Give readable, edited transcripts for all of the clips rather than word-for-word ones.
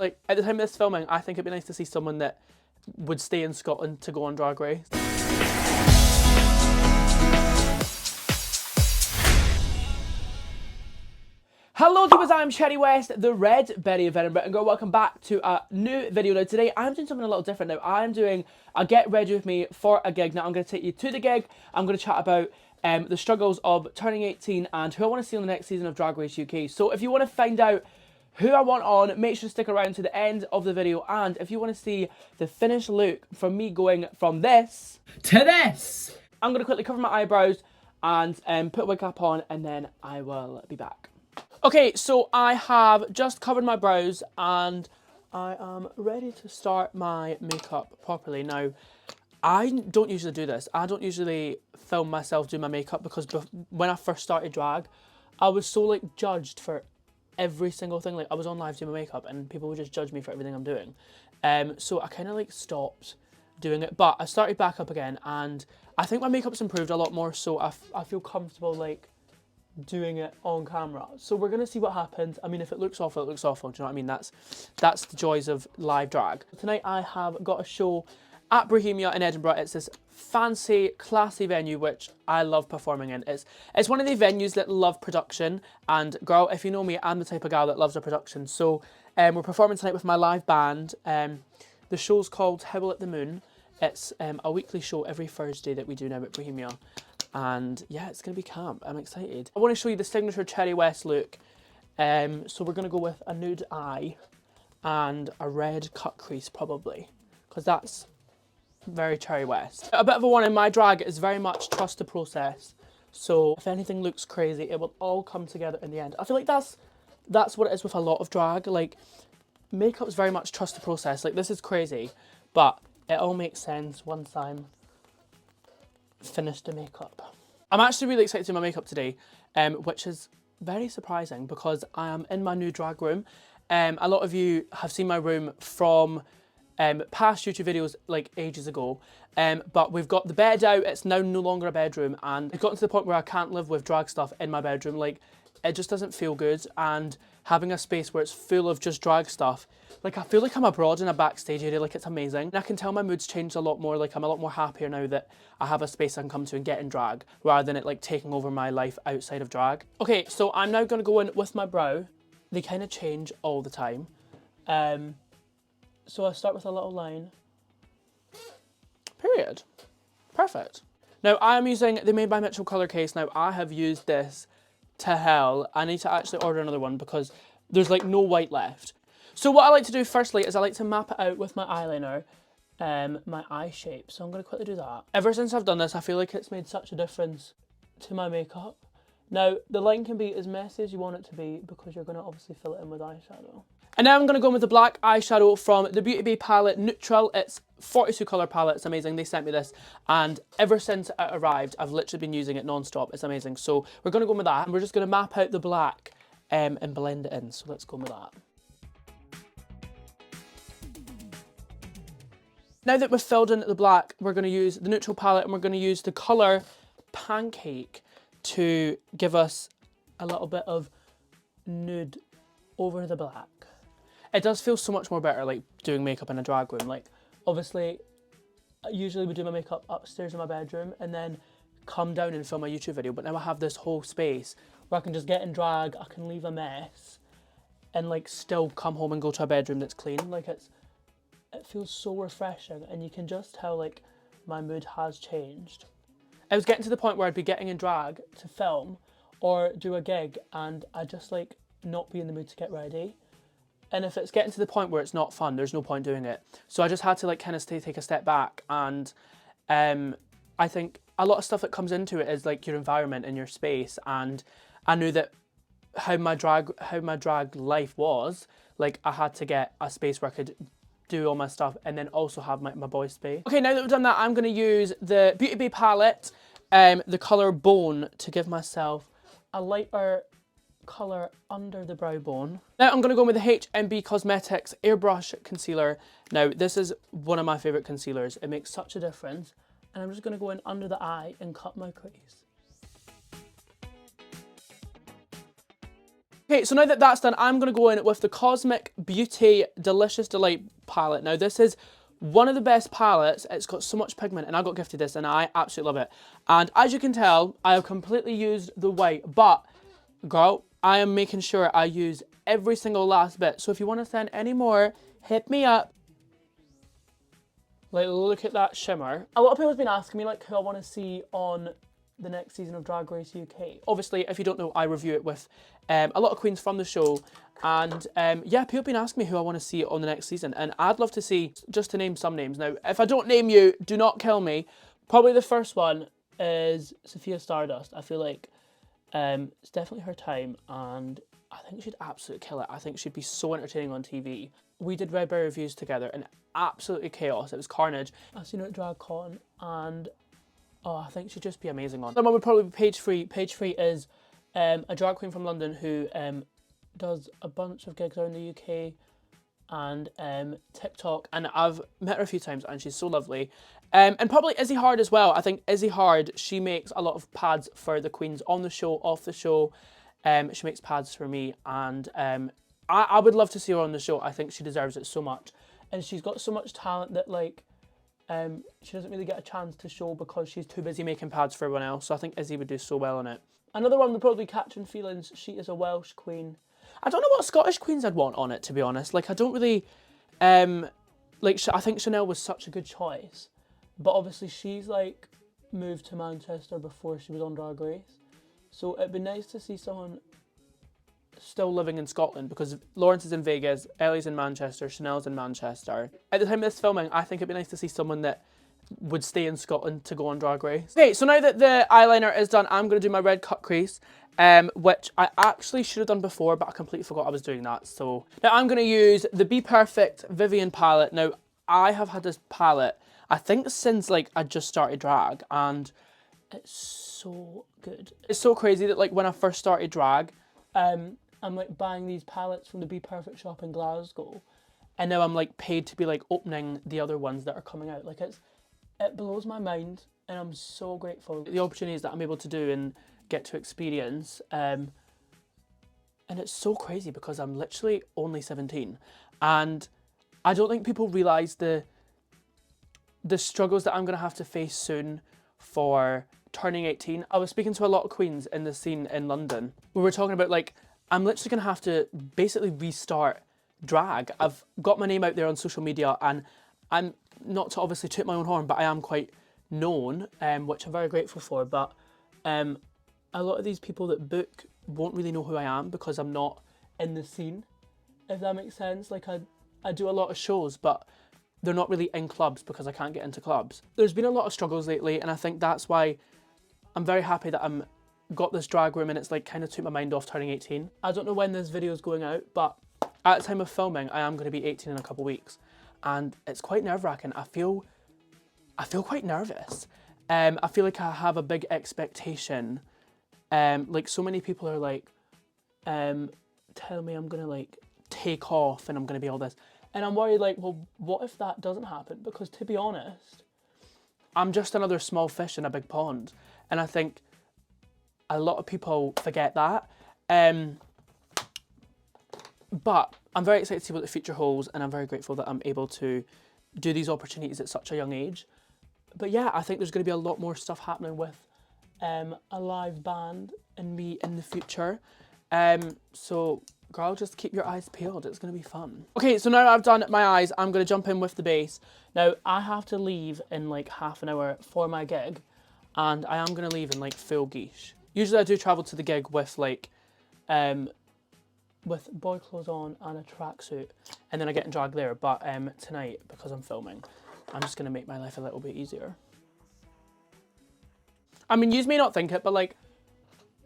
Like, at the time of this filming, I think it'd be nice to see someone that would stay in Scotland to go on Drag Race. Hello Divas, I'm Cherry West, the Red Berry of Edinburgh, and welcome back to a new video. Now today I'm doing something a little different. Now I'm doing a get ready with me for a gig. Now I'm going to take you to the gig. I'm going to chat about the struggles of turning 18 and who I want to see on the next season of Drag Race UK. So if you want to find out who I want on, make sure to stick around to the end of the video. And if you want to see the finished look from me going from this to this, I'm going to quickly cover my eyebrows and put a wig cap on, and then I will be back. Okay, so I have just covered my brows and I am ready to start my makeup properly. Now, I don't usually do this. I don't usually film myself do my makeup because when I first started drag, I was so like judged for every single thing. Like I was on live doing my makeup and people would just judge me for everything I'm doing. So I kind of like stopped doing it, but I started back up again and I think my makeup's improved a lot more, so I feel comfortable like doing it on camera. So we're gonna see what happens. I mean, if it looks awful, it looks awful. Do you know what I mean? That's the joys of live drag. Tonight I have got a show at Bohemia in Edinburgh. It's this fancy, classy venue which I love performing in. It's one of the venues that love production, and girl, if you know me, I'm the type of gal that loves a production. So we're performing tonight with my live band. The show's called Howl at the Moon. It's a weekly show every Thursday that we do now at Bohemia. And yeah, it's going to be camp. I'm excited. I want to show you the signature Cherry West look. So we're going to go with a nude eye and a red cut crease probably, because that's very Cherry West. A bit of a warning, my drag is very much trust the process. So if anything looks crazy, it will all come together in the end. I feel like that's what it is with a lot of drag. Like, makeup is very much trust the process. Like, this is crazy, but it all makes sense once I'm finished the makeup. I'm actually really excited to do my makeup today, which is very surprising because I am in my new drag room. A lot of you have seen my room from past YouTube videos like ages ago, but we've got the bed out. It's now no longer a bedroom, and it's gotten to the point where I can't live with drag stuff in my bedroom. Like, it just doesn't feel good, and having a space where it's full of just drag stuff, like I feel like I'm abroad in a backstage area. Like, it's amazing. And I can tell my mood's changed a lot more. Like, I'm a lot more happier now that I have a space I can come to and get in drag, rather than it like taking over my life outside of drag. Okay, so I'm now going to go in with my brow. They kind of change all the time. So I start with a little line. Period. Perfect. Now I am using the Made by Mitchell colour case. Now I have used this to hell. I need to actually order another one because there's like no white left. So what I like to do firstly is I like to map it out with my eyeliner, my eye shape. So I'm going to quickly do that. Ever since I've done this, I feel like it's made such a difference to my makeup. Now, the line can be as messy as you want it to be because you're going to obviously fill it in with eyeshadow. And now I'm going to go in with the black eyeshadow from the Beauty Bay palette Neutral. It's 42 colour palette. It's amazing. They sent me this, and ever since it arrived, I've literally been using it non-stop. It's amazing. So we're going to go in with that, and we're just going to map out the black and blend it in. So let's go with that. Now that we've filled in the black, we're going to use the neutral palette and we're going to use the colour Pancake to give us a little bit of nude over the black. It does feel so much more better like doing makeup in a drag room. Like, obviously, I usually would do my makeup upstairs in my bedroom and then come down and film my YouTube video, but now I have this whole space where I can just get in drag, I can leave a mess and like still come home and go to a bedroom that's clean. Like, it feels so refreshing, and you can just tell like my mood has changed. I was getting to the point where I'd be getting in drag to film or do a gig and I'd just like not be in the mood to get ready. And if it's getting to the point where it's not fun, there's no point doing it. So I just had to like kind of take a step back, and I think a lot of stuff that comes into it is like your environment and your space. And I knew that how my drag life was, like I had to get a space where I could do all my stuff and then also have my boys space. Okay, now that we've done that, I'm going to use the Beauty Bay palette, the colour Bone, to give myself a lighter colour under the brow bone. Now I'm going to go with the HMB Cosmetics Airbrush Concealer. Now this is one of my favourite concealers. It makes such a difference. And I'm just going to go in under the eye and cut my crease. Okay, so now that that's done, I'm going to go in with the Cosmic Beauty Delicious Delight palette. Now, this is one of the best palettes. It's got so much pigment, and I got gifted this, and I absolutely love it. And as you can tell, I have completely used the white, but, girl, I am making sure I use every single last bit. So if you want to send any more, hit me up. Like, look at that shimmer. A lot of people have been asking me, like, who I want to see on the next season of Drag Race UK. Obviously, if you don't know, I review it with a lot of queens from the show. And yeah, people have been asking me who I want to see on the next season. And I'd love to see, just to name some names. Now, if I don't name you, do not kill me. Probably the first one is Sophia Stardust. I feel like it's definitely her time. And I think she'd absolutely kill it. I think she'd be so entertaining on TV. We did Red Bear reviews together and absolutely chaos. It was carnage. I've seen her at DragCon and oh, I think she'd just be amazing on. Someone would probably be Page Free. Page Free is a drag queen from London who does a bunch of gigs around the UK and TikTok, and I've met her a few times and she's so lovely. And probably Izzy Hard as well. I think Izzy Hard, she makes a lot of pads for the queens on the show, off the show. She makes pads for me, and I would love to see her on the show. I think she deserves it so much. And she's got so much talent that, like, she doesn't really get a chance to show because she's too busy making pads for everyone else. So I think Izzy would do so well on it. Another one would probably be Catherine Feelings. She is a Welsh queen. I don't know what Scottish queens I'd want on it, to be honest. Like, I don't really... like, I think Chanel was such a good choice. But obviously she's, like, moved to Manchester before she was on Drag Race. So it'd be nice to see someone still living in Scotland, because Lawrence is in Vegas, Ellie's in Manchester, Chanel's in Manchester. At the time of this filming, I think it'd be nice to see someone that would stay in Scotland to go on Drag Race. Okay, so now that the eyeliner is done, I'm going to do my red cut crease, which I actually should have done before, but I completely forgot I was doing that. So now I'm going to use the Be Perfect Vivian palette. Now, I have had this palette, I think since, like, I just started drag, and it's so good. It's so crazy that, like, when I first started drag, I'm like buying these palettes from the Be Perfect shop in Glasgow, and now I'm like paid to be like opening the other ones that are coming out. Like, it blows my mind, and I'm so grateful. The opportunities that I'm able to do and get to experience, and it's so crazy because I'm literally only 17, and I don't think people realise the struggles that I'm going to have to face soon for turning 18. I was speaking to a lot of queens in the scene in London. We were talking about, like, I'm literally going to have to basically restart drag. I've got my name out there on social media, and I'm not to obviously toot my own horn, but I am quite known, which I'm very grateful for. But a lot of these people that book won't really know who I am because I'm not in the scene, if that makes sense. Like, I do a lot of shows, but they're not really in clubs because I can't get into clubs. There's been a lot of struggles lately, and I think that's why I'm very happy that I'm got this drag room, and it's like kind of took my mind off turning 18. I don't know when this video is going out, but at the time of filming, I am going to be 18 in a couple of weeks, and it's quite nerve-wracking. I feel quite nervous. I feel like I have a big expectation. Like, so many people are like, tell me I'm gonna like take off and I'm gonna be all this, and I'm worried, like, well, what if that doesn't happen? Because to be honest, I'm just another small fish in a big pond, and I think a lot of people forget that. But I'm very excited to see what the future holds, and I'm very grateful that I'm able to do these opportunities at such a young age. But yeah, I think there's going to be a lot more stuff happening with a live band and me in the future. So girl, just keep your eyes peeled. It's going to be fun. Okay, so now I've done my eyes, I'm going to jump in with the base. Now, I have to leave in like half an hour for my gig, and I am going to leave in like full geesh. Usually I do travel to the gig with like, with boy clothes on and a tracksuit, and then I get in drag there. But tonight, because I'm filming, I'm just going to make my life a little bit easier. I mean, you may not think it, but like,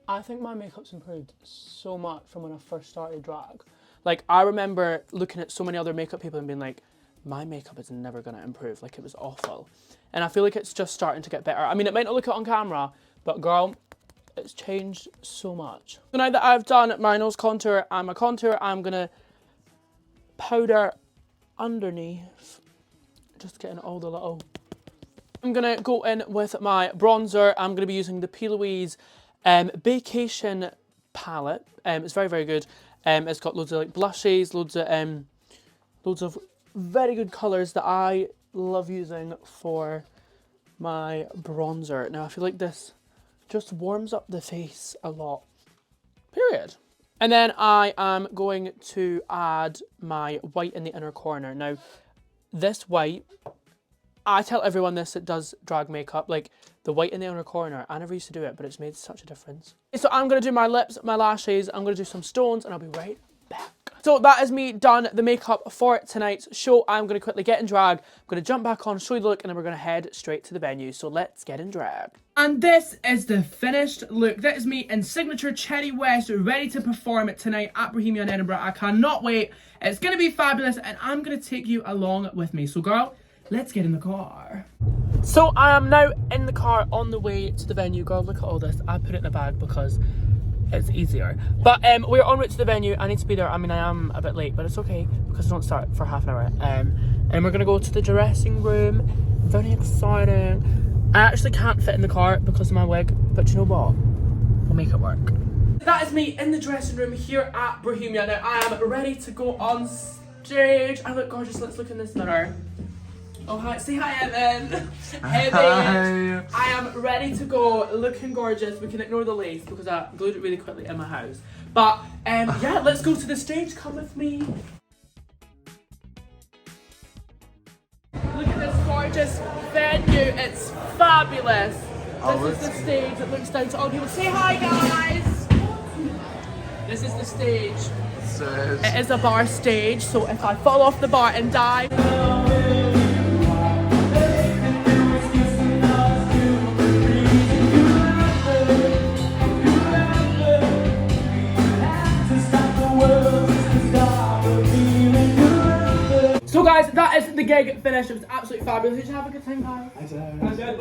I think my makeup's improved so much from when I first started drag. Like, I remember looking at so many other makeup people and being like, my makeup is never going to improve. Like, it was awful. And I feel like it's just starting to get better. I mean, it might not look it on camera, but girl, it's changed so much. So now that I've done my nose contour and my contour, I'm going to powder underneath. Just getting all the little... I'm going to go in with my bronzer. I'm going to be using the P. Louise Vacation palette. It's very, very good. It's got loads of like blushes, loads of very good colours that I love using for my bronzer. Now I feel like this just warms up the face a lot. Period. And then I am going to add my white in the inner corner. Now, this white, I tell everyone this that does drag makeup, like the white in the inner corner, I never used to do it, but it's made such a difference. So I'm going to do my lips, my lashes, I'm going to do some stones, and I'll be right back. So that is me done the makeup for tonight's show. I'm going to quickly get in drag, I'm going to jump back on, show you the look, and then we're going to head straight to the venue. So let's get in drag. And this is the finished look. That is me in signature Cherry West, ready to perform it tonight at Bohemia in Edinburgh. I cannot wait. It's going to be fabulous, and I'm going to take you along with me. So girl, let's get in the car. So I am now in the car on the way to the venue. Girl, look at all this. I put it in a bag because it's easier. But we're en route to the venue. I need to be there. I mean, I am a bit late, but it's okay because I don't start for half an hour. And we're going to go to the dressing room. Very exciting. I actually can't fit in the car because of my wig, but you know what? We'll make it work. That is me in the dressing room here at Bohemia. Now I am ready to go on stage. I look gorgeous. Let's look in this mirror. Oh hi, say hi Evan. Hey babe. I am ready to go, looking gorgeous. We can ignore the lace because I glued it really quickly in my house. But yeah, let's go to the stage. Come with me. Look at this gorgeous venue. It's fabulous. This is the stage. It looks down to all people. Say hi guys. This is the stage. It is a bar stage, so if I fall off the bar and die. So guys, that is the gig finished. It was absolutely fabulous. Did you have a good time, guys? I did.